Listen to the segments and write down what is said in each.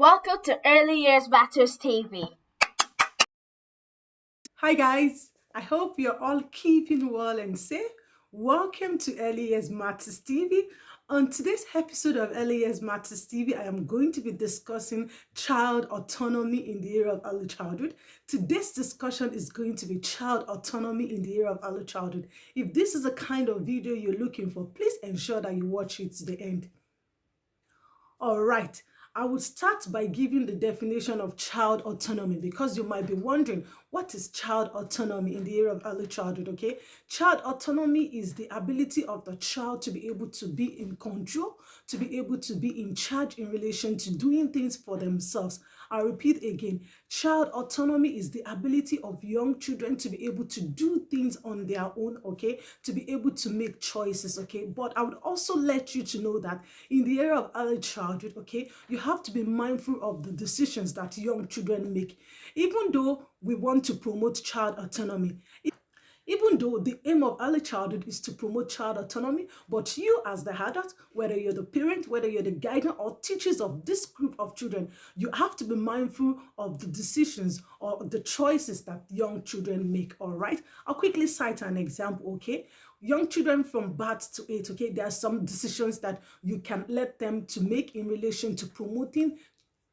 Welcome to Early Years Matters TV. Hi guys, I hope you're all keeping well and safe. Welcome to Early Years Matters TV. On today's episode of Early Years Matters TV, I am going to be discussing child autonomy in the area of early childhood. Today's discussion is going to be child autonomy in the area of early childhood. If this is the kind of video you're looking for, please ensure that you watch it to the end. All right, I will start by giving the definition of child autonomy because you might be wondering what is child autonomy in the area of early childhood, okay? Child autonomy is the ability of the child to be able to be in control, to be able to be in charge in relation to doing things for themselves. I'll repeat again, child autonomy is the ability of young children to be able to do things on their own, okay? To be able to make choices, okay? But I would also let you to know that in the area of early childhood, okay, you have to be mindful of the decisions that young children make. Even though we want to promote child autonomy, even though the aim of early childhood is to promote child autonomy, but you as the adult, whether you're the parent, whether you're the guardian or teachers of this group of children, you have to be mindful of the decisions or the choices that young children make, all right? I'll quickly cite an example, okay? Young children from birth to 8, okay, there are some decisions that you can let them to make in relation to promoting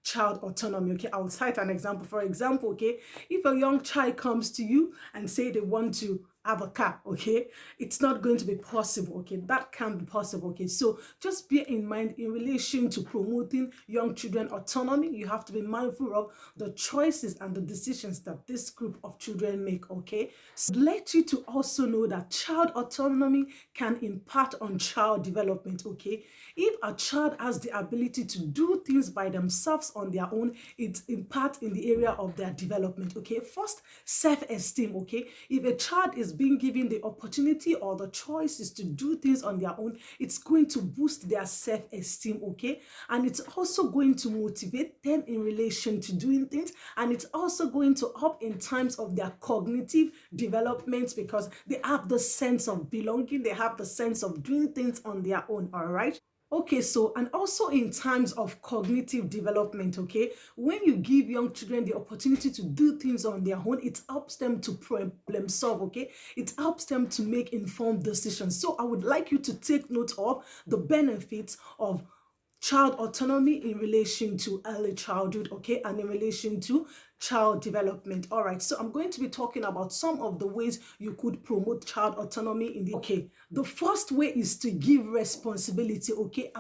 child autonomy. Okay, I'll cite an example. For example, okay, if a young child comes to you and say they want to have a car, okay, it's not going to be possible. Okay, that can't be possible. Okay, so just bear in mind in relation to promoting young children autonomy, you have to be mindful of the choices and the decisions that this group of children make. Okay, so let you to also know that child autonomy can impact on child development. Okay, if a child has the ability to do things by themselves on their own, it impacts in the area of their development. Okay, first, self-esteem. Okay, if a child is being given the opportunity or the choices to do things on their own, it's going to boost their self-esteem. Okay, and it's also going to motivate them in relation to doing things, and it's also going to help in terms of their cognitive development because they have the sense of belonging, they have the sense of doing things on their own. All right. Okay, so and also in times of cognitive development, okay, when you give young children the opportunity to do things on their own, it helps them to problem solve, okay, it helps them to make informed decisions. So I would like you to take note of the benefits of child autonomy in relation to early childhood, okay, and in relation to child development. All right, so I'm going to be talking about some of the ways you could promote child autonomy in the okay. The first way is to give responsibility, okay.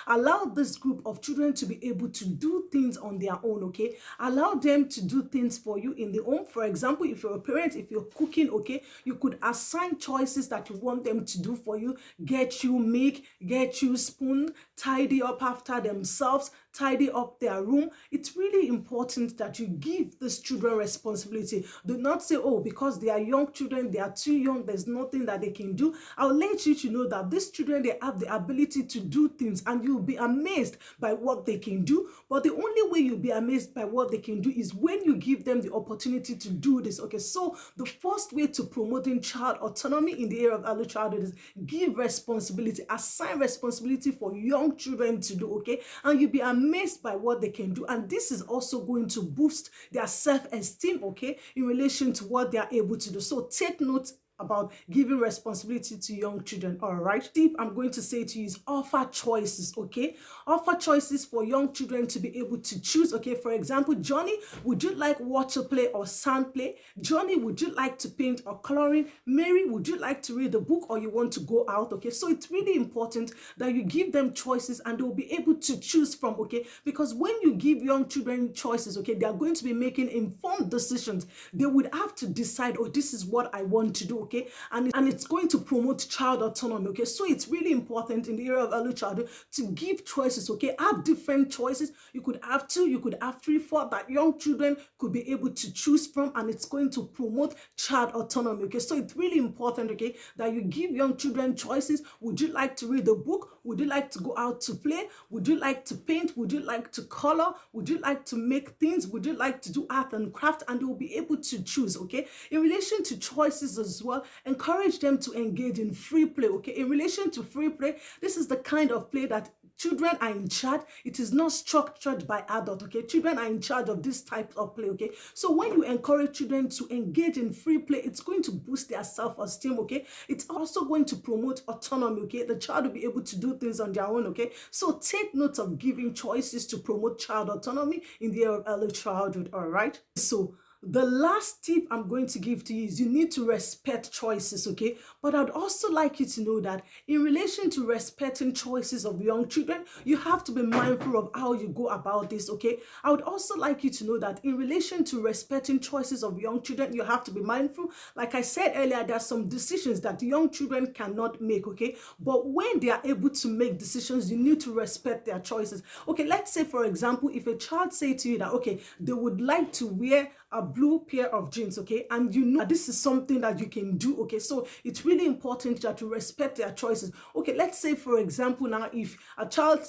Allow this group of children to be able to do things on their own, okay. Allow them to do things for you in the home. For example, if you're a parent, if you're cooking, okay, you could assign choices that you want them to do for you. Get you milk, get you spoon, tidy up after themselves, tidy up their room. It's really important that you give these children responsibility. Do not say, oh, because they are young children, they are too young, there's nothing that they can do. I'll let you to know that these children, they have the ability to do things and you'll be amazed by what they can do. But the only way you'll be amazed by what they can do is when you give them the opportunity to do this. Okay, so the first way to promoting child autonomy in the area of early childhood is give responsibility, assign responsibility for young children to do, okay, and you'll be amazed by what they can do. And this is also going to boost their self-esteem, okay, in relation to what they are able to do. So take note about giving responsibility to young children. All right, tip I'm going to say to you is offer choices, okay, offer choices for young children to be able to choose. Okay, for example, Johnny, would you like water play or sand play? Johnny, would you like to paint or coloring? Mary, would you like to read a book or you want to go out? Okay, so it's really important that you give them choices and they'll be able to choose from, okay, because when you give young children choices, okay, they are going to be making informed decisions. They would have to decide, oh, this is what I want to do, okay, and it's going to promote child autonomy, okay. So it's really important in the area of early childhood to give choices, okay. Have different choices. You could have two, you could have three, four that young children could be able to choose from, and it's going to promote child autonomy, okay. So it's really important, okay, that you give young children choices. Would you like to read a book? Would you like to go out to play? Would you like to paint? Would you like to color? Would you like to make things? Would you like to do art and craft? And they will be able to choose, okay. In relation to choices as well, encourage them to engage in free play, okay. In relation to free play, this is the kind of play that children are in charge. It is not structured by adult, okay? Children are in charge of this type of play, okay? So when you encourage children to engage in free play, it's going to boost their self-esteem, okay? It's also going to promote autonomy, okay? The child will be able to do things on their own, okay? So take note of giving choices to promote child autonomy in the area of early childhood, all right? So the last tip I'm going to give to you is you need to respect choices, okay? But I'd also like you to know that in relation to respecting choices of young children, you have to be mindful of how you go about this, okay? I would also like you to know that in relation to respecting choices of young children, you have to be mindful. Like I said earlier, there are some decisions that young children cannot make, okay? But when they are able to make decisions, you need to respect their choices. Okay, let's say, for example, if a child say to you that, okay, they would like to wear a blue pair of jeans, okay, and you know that this is something that you can do, okay, so it's really important that you respect their choices. Okay, let's say, for example, now if a child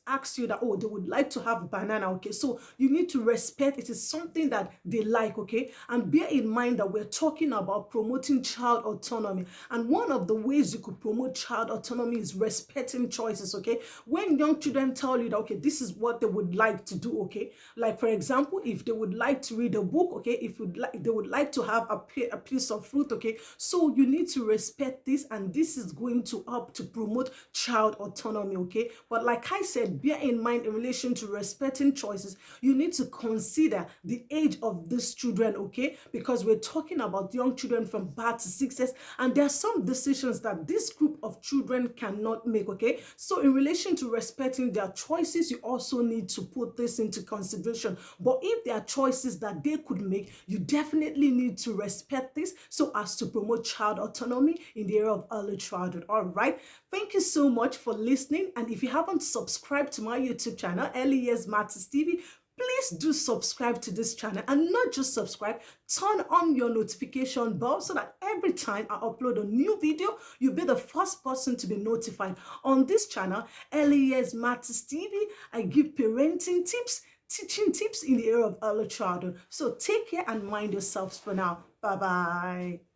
asks you that, oh, they would like to have banana, okay, so you need to respect it is something that they like, okay, and bear in mind that we're talking about promoting child autonomy, and one of the ways you could promote child autonomy is respecting choices, okay? When young children tell you that, okay, this is what they would like to do, okay, like for example, if they would like to read a book, okay, if they would like to have a piece of fruit, okay, so you need to respect this, and this is going to help to promote child autonomy, okay? But like I said, bear in mind in relation to respecting choices, you need to consider the age of these children, okay, because we're talking about young children from birth to 6 years, and there are some decisions that this group of children cannot make, okay? So in relation to respecting their choices, you also need to put this into consideration. But if there are choices that they could make, you definitely need to respect this so as to promote child autonomy in the area of early childhood. All right, thank you so much for listening, and if you haven't subscribed to my YouTube channel, Early Years Matters TV, please do subscribe to this channel, and not just subscribe, turn on your notification bell so that every time I upload a new video, you'll be the first person to be notified. On this channel, Early Years Matters TV, I give parenting tips, teaching tips in the area of early childhood. So take care and mind yourselves for now. Bye bye.